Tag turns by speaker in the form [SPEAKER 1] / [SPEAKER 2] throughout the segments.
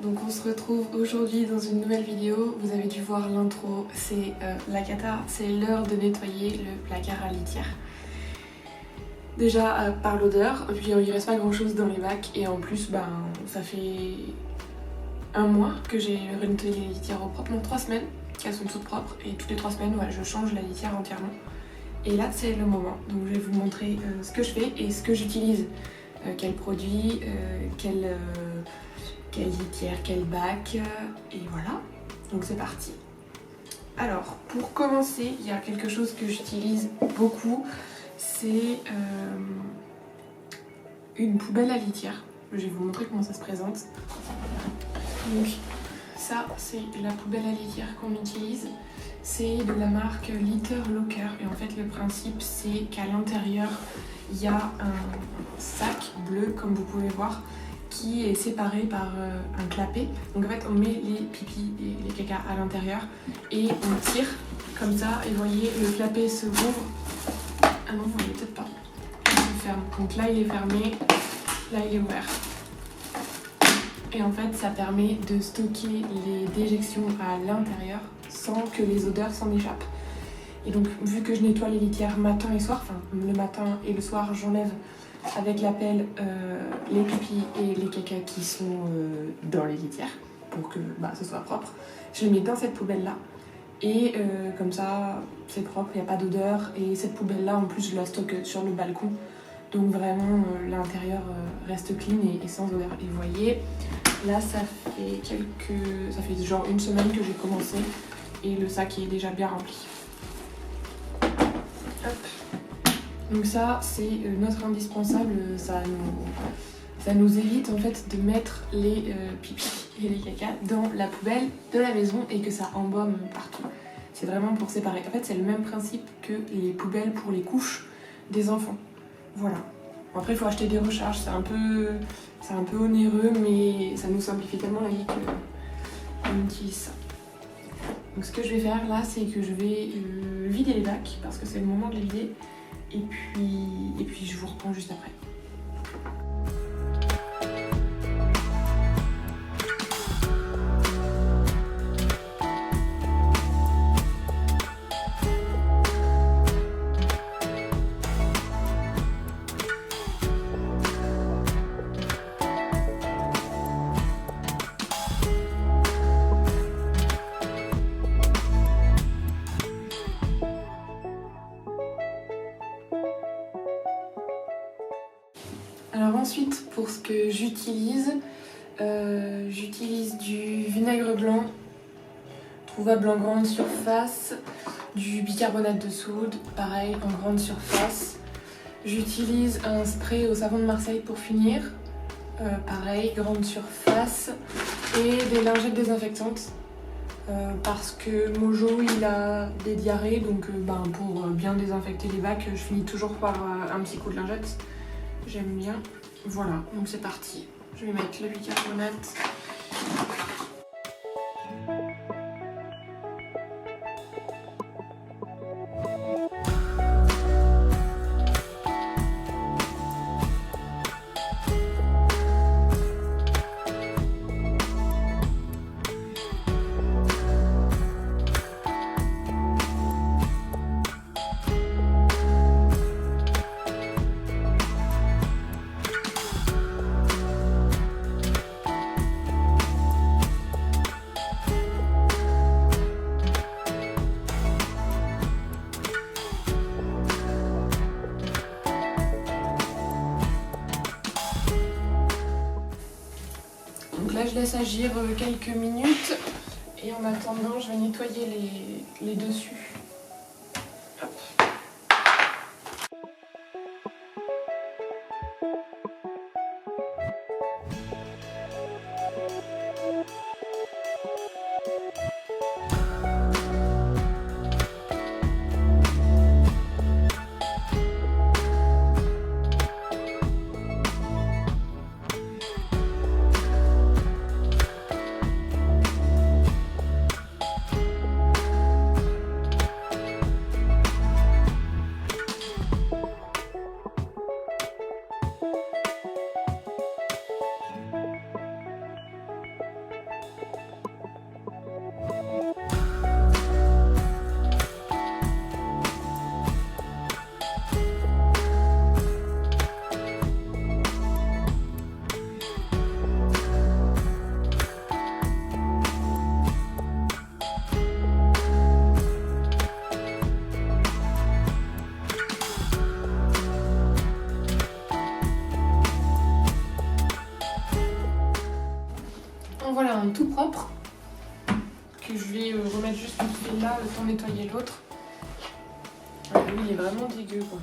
[SPEAKER 1] Donc on se retrouve aujourd'hui dans une nouvelle vidéo. Vous avez dû voir l'intro, c'est la cata, c'est l'heure de nettoyer le placard à litière. Déjà par l'odeur, puis il reste pas grand chose dans les bacs et en plus ça fait un mois que j'ai nettoyé les litières au propre, non 3 semaines qu'elles sont toutes propres et toutes les 3 semaines je change la litière entièrement. Et là c'est le moment, donc je vais vous montrer ce que je fais et ce que j'utilise, quel produit, quelle litière, quel bac, et voilà, donc c'est parti. Alors pour commencer, il y a quelque chose que j'utilise beaucoup, c'est une poubelle à litière. Je vais vous montrer comment ça se présente. Donc ça c'est la poubelle à litière qu'on utilise, c'est de la marque Litter Locker et en fait le principe c'est qu'à l'intérieur il y a un sac bleu comme vous pouvez voir qui est séparé par un clapet. Donc en fait on met les pipis et les caca à l'intérieur et on tire comme ça et vous voyez le clapet se rouvre. Ah non vous voyez peut-être pas, il se ferme. Donc là il est fermé, là il est ouvert. Et en fait ça permet de stocker les déjections à l'intérieur sans que les odeurs s'en échappent. Et donc vu que je nettoie les litières matin et soir, enfin le matin et le soir j'enlève avec la pelle les pipis et les caca qui sont dans les litières pour que ce soit propre. Je les mets dans cette poubelle là et comme ça c'est propre, il n'y a pas d'odeur et cette poubelle là en plus je la stocke sur le balcon. Donc vraiment l'intérieur reste clean et sans odeur. Et vous voyez, là ça fait genre une semaine que j'ai commencé et le sac est déjà bien rempli. Hop. Donc ça c'est notre indispensable, ça nous évite en fait de mettre les pipis et les caca dans la poubelle de la maison et que ça embaume partout. C'est vraiment pour séparer. En fait c'est le même principe que les poubelles pour les couches des enfants. Voilà. Bon, après il faut acheter des recharges, c'est un peu onéreux mais ça nous simplifie tellement la vie qu'on utilise ça. Donc ce que je vais faire là c'est que je vais vider les bacs parce que c'est le moment de les vider et puis je vous reprends juste après. Alors ensuite, pour ce que j'utilise, j'utilise du vinaigre blanc, trouvable en grande surface, du bicarbonate de soude, pareil en grande surface. J'utilise un spray au savon de Marseille pour finir, pareil, grande surface, et des lingettes désinfectantes. Parce que Mojo il a des diarrhées, donc pour bien désinfecter les bacs, je finis toujours par un petit coup de lingette. J'aime bien. Voilà, donc c'est parti. Je vais mettre le bicarbonate. Donc là je laisse agir quelques minutes et en attendant je vais nettoyer les dessus. Hop. un tout propre que je vais remettre juste vite fait là, le temps de nettoyer l'autre. Lui, il est vraiment dégueu, quoi.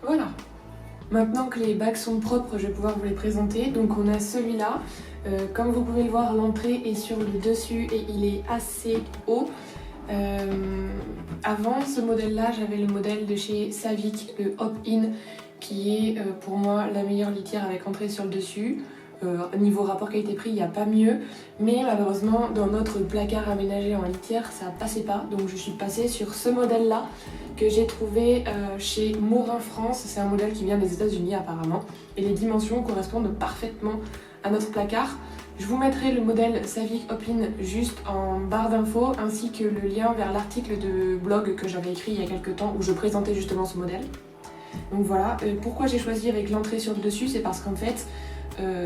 [SPEAKER 1] Voilà. Maintenant que les bacs sont propres, je vais pouvoir vous les présenter. Donc on a celui-là. Comme vous pouvez le voir, l'entrée est sur le dessus et il est assez haut. Avant ce modèle-là, j'avais le modèle de chez Savic, le Hop-In, qui est pour moi la meilleure litière avec entrée sur le dessus. Niveau rapport qualité-prix, il n'y a pas mieux. Mais malheureusement, dans notre placard aménagé en litière, ça passait pas. Donc je suis passée sur ce modèle-là que j'ai trouvé chez Morin France. C'est un modèle qui vient des États-Unis apparemment. Et les dimensions correspondent parfaitement à notre placard. Je vous mettrai le modèle Savic Hop-In juste en barre d'infos, ainsi que le lien vers l'article de blog que j'avais écrit il y a quelques temps où je présentais justement ce modèle. Donc voilà, pourquoi j'ai choisi avec l'entrée sur le dessus, c'est parce qu'en fait,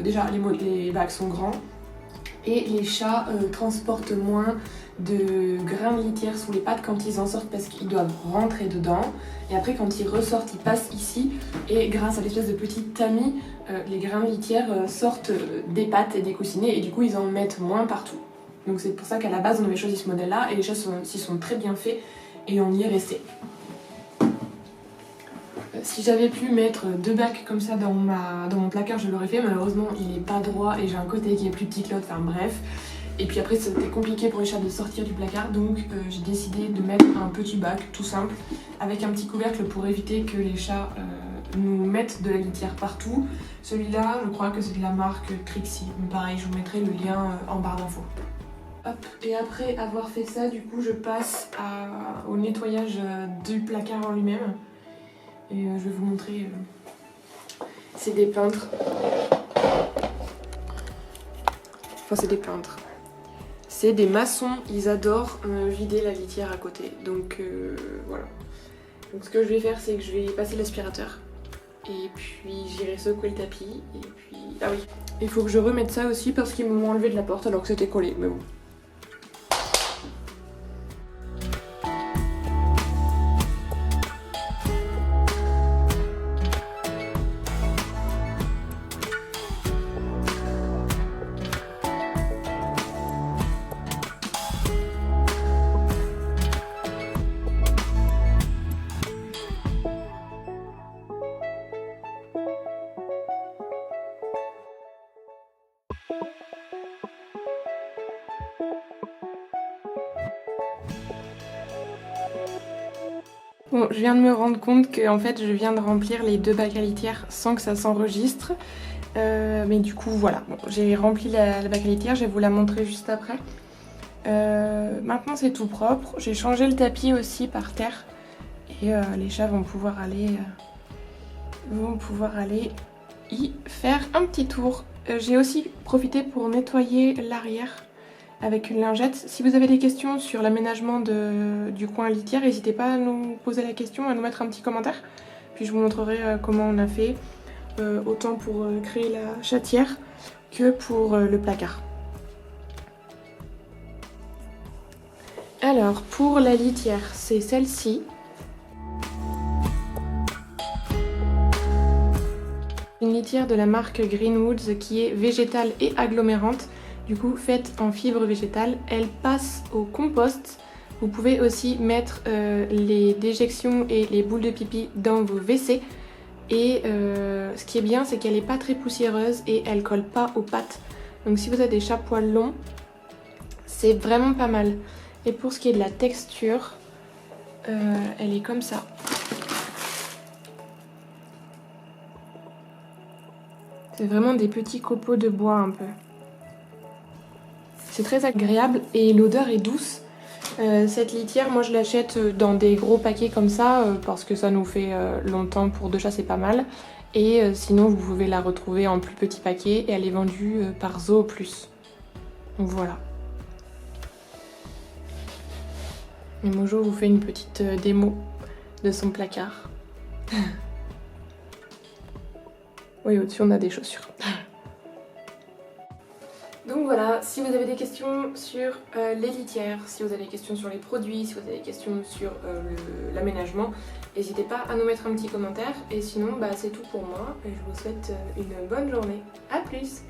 [SPEAKER 1] déjà les bacs sont grands et les chats transportent moins de grains de litière sous les pattes quand ils en sortent parce qu'ils doivent rentrer dedans. Et après quand ils ressortent, ils passent ici et grâce à l'espèce de petit tamis, les grains de litière sortent des pattes et des coussinets et du coup ils en mettent moins partout. Donc c'est pour ça qu'à la base on avait choisi ce modèle là et les chats s'y sont très bien faits et on y est resté. Si j'avais pu mettre 2 bacs comme ça dans mon placard, je l'aurais fait. Malheureusement, il n'est pas droit et j'ai un côté qui est plus petit que l'autre, enfin bref. Et puis après, c'était compliqué pour les chats de sortir du placard, donc j'ai décidé de mettre un petit bac tout simple avec un petit couvercle pour éviter que les chats nous mettent de la litière partout. Celui-là, je crois que c'est de la marque Trixie. Mais pareil, je vous mettrai le lien en barre d'infos. Hop. Et après avoir fait ça, du coup, je passe au nettoyage du placard en lui-même. Et je vais vous montrer, c'est des peintres. Enfin c'est des peintres. C'est des maçons, ils adorent vider la litière à côté. Donc voilà. Donc ce que je vais faire, c'est que je vais passer l'aspirateur. Et puis j'irai secouer le tapis. Et puis... Ah oui, il faut que je remette ça aussi parce qu'ils m'ont enlevé de la porte alors que c'était collé. Mais bon. Bon, je viens de me rendre compte que en fait je viens de remplir les 2 bacs à litière sans que ça s'enregistre. Mais du coup voilà, bon, j'ai rempli la bac à litière, je vais vous la montrer juste après. Maintenant c'est tout propre, j'ai changé le tapis aussi par terre et les chats vont pouvoir aller y faire un petit tour. J'ai aussi profité pour nettoyer l'arrière avec une lingette. Si vous avez des questions sur l'aménagement du coin litière, n'hésitez pas à nous poser la question, à nous mettre un petit commentaire. Puis je vous montrerai comment on a fait, autant pour créer la chatière que pour le placard. Alors pour la litière, c'est celle-ci. Une litière de la marque Greenwoods qui est végétale et agglomérante. Du coup, faite en fibre végétale, elle passe au compost. Vous pouvez aussi mettre les déjections et les boules de pipi dans vos WC. Et ce qui est bien, c'est qu'elle n'est pas très poussiéreuse et elle colle pas aux pattes. Donc si vous avez des chats poils longs, c'est vraiment pas mal. Et pour ce qui est de la texture, elle est comme ça. C'est vraiment des petits copeaux de bois un peu. C'est très agréable et l'odeur est douce. Cette litière, moi je l'achète dans des gros paquets comme ça parce que ça nous fait longtemps pour 2 chats, c'est pas mal. Et sinon vous pouvez la retrouver en plus petit paquet et elle est vendue par Zoo Plus. Donc voilà. Et Mojo vous fait une petite démo de son placard. Oui, au-dessus on a des chaussures. Donc voilà, si vous avez des questions sur les litières, si vous avez des questions sur les produits, si vous avez des questions sur l'aménagement, n'hésitez pas à nous mettre un petit commentaire. Et sinon, c'est tout pour moi et je vous souhaite une bonne journée. A plus!